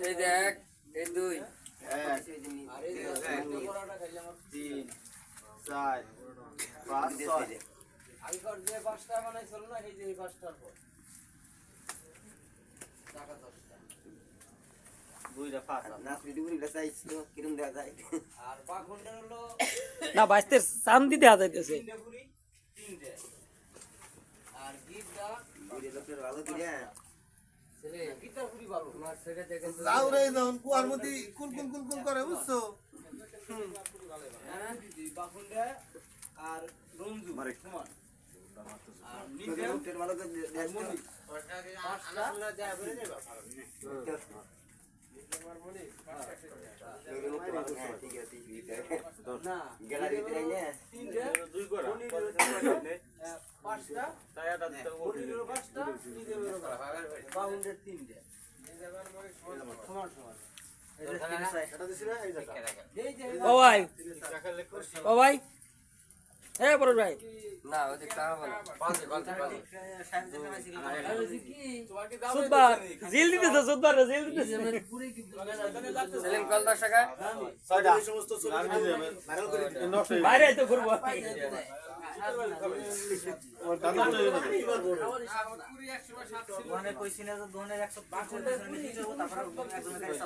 এই দেখ এই দুই 1 2 3 4 5 6 আগেকার যে পাঁচটা বানাইছিল না এই যে এই পাঁচটার পর টাকা 10টা দুইটা পাঁচ নাসরি ডিগুরিটা চাইছিল কিরম দেয়া যায় আর পাখন্ডের হলো না বাইস্তের চান্দি দেওয়া যাইতেছে তিনটে পুরি তিনটে আর গিটটা দুইটা লোকের ভালো দিরা ছেলে গিটার পুরি ভালো তোমার ছেলে দেখে যাও রে যখন কুয়ার মধ্যে কুল কুল কুল কুল করে বুঝছো হ্যাঁ পাখন্ডে আর রঞ্জু সমান আর নিচে লোকের ভালো করে দেয়া মনি পাঁচটা আমরা যায় বলে দেবা ঠিক আছে না গ্যালারি ভিতরে নিয়ে তিনটে দুই করে পাঁচটা টায়াটা মনিরের পাঁচটা নিজের পাখন্ডের তিনটে সমান সমান এটা দিছি না এই জায়গা এই যে ও ভাই ও ভাই হ্যাঁ বড় ভাই না ওই দিকটা হবে না সুদবার জিল দিতেছে সুদবার জিল দিতেছে সেলিম কল 10 টাকা ছয়টা এই সমস্ত ছবি ভাইরাল করে নষ্ট হয়ে বাইরে তো করবো দোকানে কইছি না যে দোকানের 105 টাকা নিতে যাবো তারপর একজনের কাছে